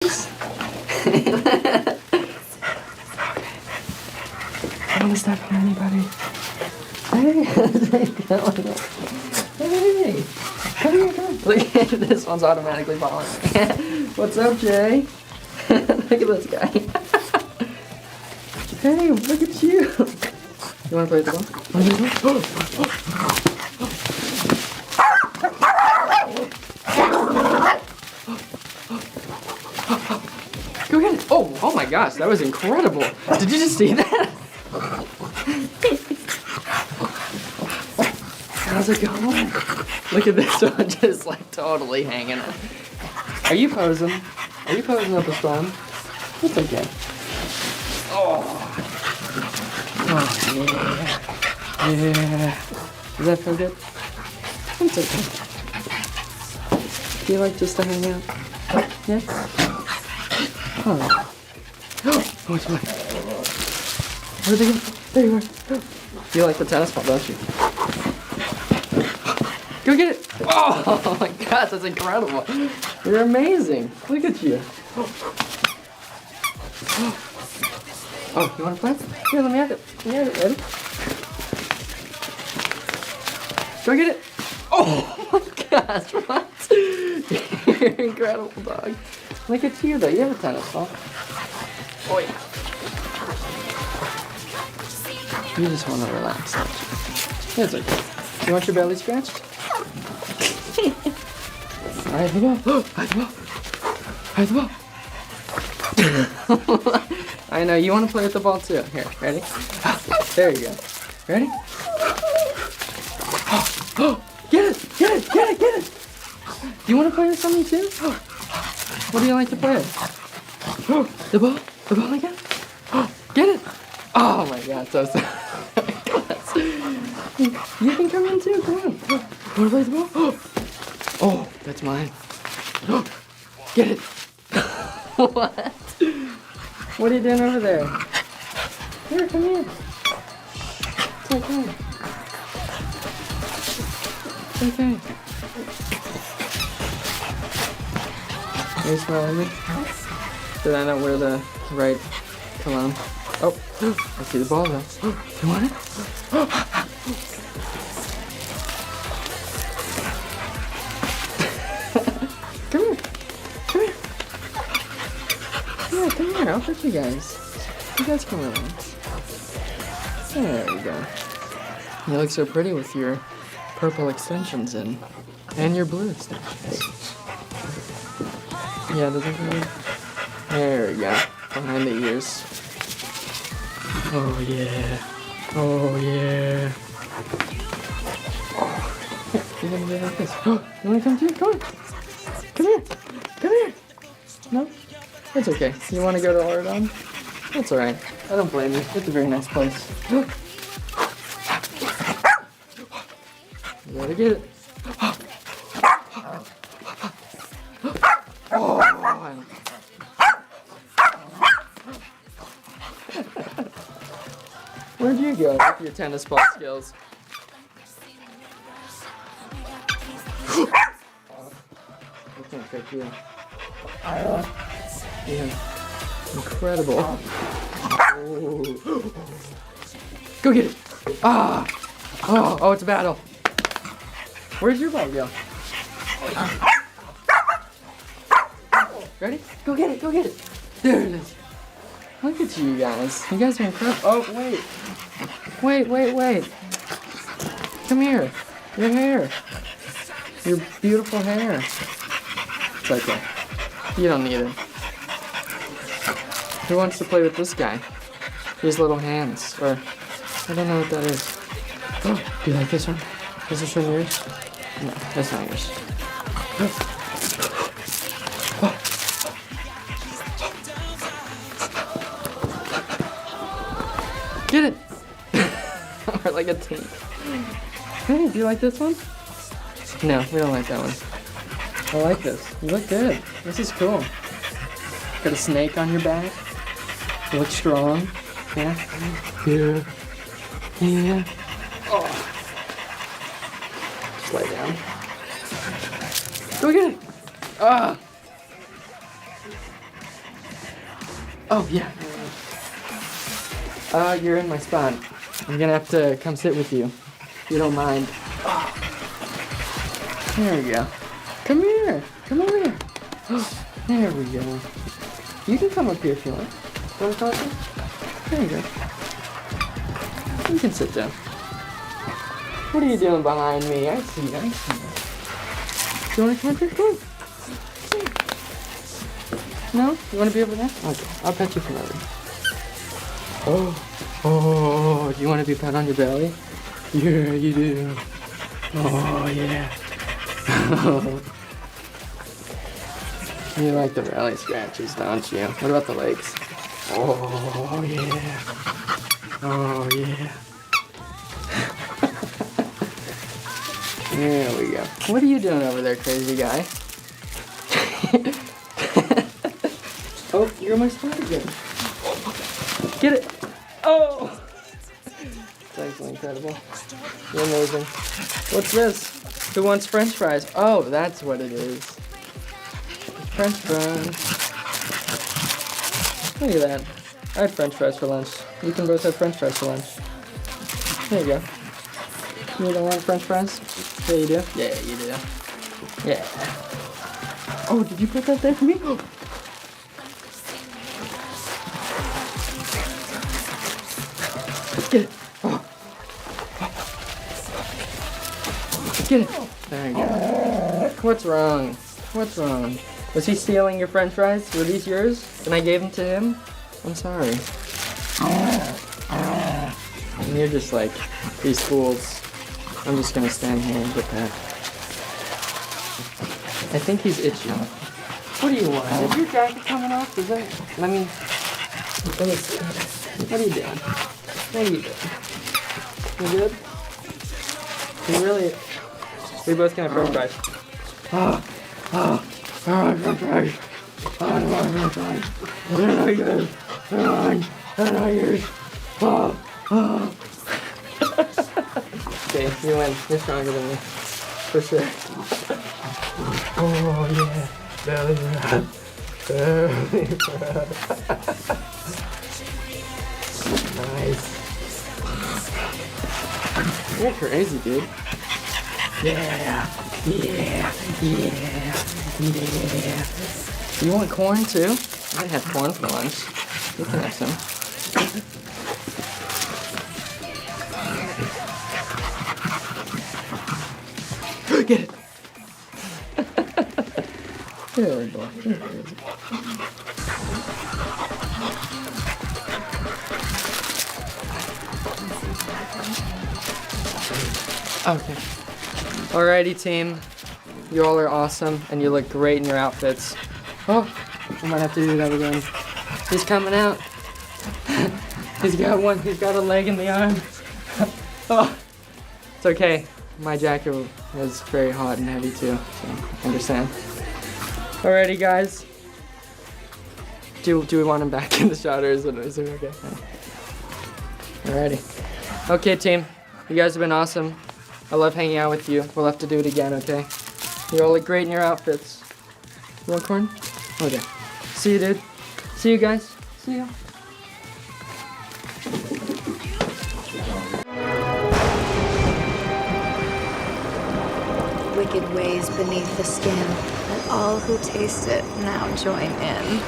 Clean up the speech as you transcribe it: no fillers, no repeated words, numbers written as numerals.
this? I don't want to step on anybody. Hey, hey, come here, come. Look, this one's automatically falling. What's up, Jay? Look at this guy. Hey, look at you. You want to play with the ball? Go get it. Oh my gosh, that was incredible. Did you just see that? How's it going? Look at this one just like totally hanging up. Are you posing? Are you posing up a storm? It's okay. Oh yeah. Yeah. Does that feel good? It's okay. Do you like just to hang out? Yeah? Oh. Oh, it's mine. Where'd they go? There you are. You like the tennis ball, don't you? Go get it! Oh my gosh, that's incredible. You're amazing. Look at you. Oh, you want to play? Here, let me have it. Let me have it. Ready? Go get it. Oh my gosh, what? You're incredible, dog. Look at you, though. You have a tennis ball. Oh, yeah. You just want to relax, don't you? It's okay. You want your belly scratched? Alright, the ball. Hide the ball. Hide the ball. I know, you want to play with the ball too. Here, ready? There you go. Ready? Get it! Get it! Get it! Get it! Do you want to play with something too? What do you like to play with? The ball? The ball again? Get it! Oh my god, so you can come in too, come on. Want to play the ball? Oh, that's mine. Get it! What? What are you doing over there? Here, come here. It's okay. It's okay. Are you smiling at me? Did I not wear the right cologne? Oh, I see the ball though. You want it? Come here. Come here. Yeah, come here. I'll put you guys. You guys can relax. There you go. You look so pretty with your purple extensions in. And your blue extensions. Yeah, does it really? There we go. Behind the ears. Oh yeah. Oh yeah. Oh. You're gonna be like this. You wanna come too? Come on. Come here. Come here. No? It's okay. You wanna go to Oregon? That's alright. I don't blame you. It's a very nice place. You gotta get it. Oh. Where'd you go with your tennis ball skills? I can't pick you. Yeah. Incredible. Oh. Go get it. Ah. Oh, it's a battle. Where'd your ball go? Ready? Go get it. Go get it. There it is. Look at you guys. You guys are incredible. Oh, wait. Wait. Come here. Your hair. Your beautiful hair. It's okay. You don't need it. Who wants to play with this guy? His little hands. Or, I don't know what that is. Oh, do you like this one? Is this one yours? No, that's not yours. Get it! Or like a team. Hey, do you like this one? No, we don't like that one. I like this. You look good. This is cool. Got a snake on your back. You look strong. Yeah? Yeah. Yeah. Oh. Just lay down. Go get it! Ah! Oh, yeah. You're in my spot. I'm gonna have to come sit with you, if you don't mind. Oh. There we go. Come here. Come over here. There we go. You can come up here if you want. Want to come up here? There you go. You can sit down. What are you doing behind me? I see you. I see you. You want to come up here? Come on. No? You want to be over there? Okay. I'll pet you from over here. Oh, do you want to be pet on your belly? Yeah, you do. Oh, yeah. You like the belly scratches, don't you? What about the legs? Oh, yeah. Oh, yeah. There we go. What are you doing over there, crazy guy? Oh, you're in my spot again. Get it. Oh! Thanks, incredible. You're amazing. What's this? Who wants French fries? Oh, that's what it is. French fries. Look at that. I had French fries for lunch. You can both have French fries for lunch. There you go. You don't want French fries? Yeah, you do? Yeah, you do. Yeah. Oh, did you put that there for me? Get it. Oh. Get it. There you go. What's wrong? What's wrong? Was he stealing your French fries? Were these yours? And I gave them to him? I'm sorry. And you're just like these fools. I'm just gonna stand here and get that. I think he's itchy. What do you want? Is your jacket coming off? Is that? Let me see. What are you doing? What are you doing? You good? You really? We both can have French fries. I want French fries. I want French fries. They're not yours. They're mine. They're not yours. Okay, you win. You're stronger than me. For sure. Oh, yeah. Belly rub. Belly rub. Nice. You're crazy, dude. Yeah. You want corn too? I had corn for lunch. You can have some. Get it. There we go. Okay. Alrighty, team. You all are awesome, and you look great in your outfits. Oh, I might have to do that again. He's coming out. He's got a leg in the arm. Oh, it's okay. My jacket was very hot and heavy too, so I understand. Alrighty, guys. Do we want him back in the shot, or is it okay? Alrighty. Okay, team. You guys have been awesome. I love hanging out with you. We'll have to do it again, okay? You all look great in your outfits. You want corn? Okay. See you, dude. See you guys. See you. Wicked ways beneath the skin, and all who taste it now join in.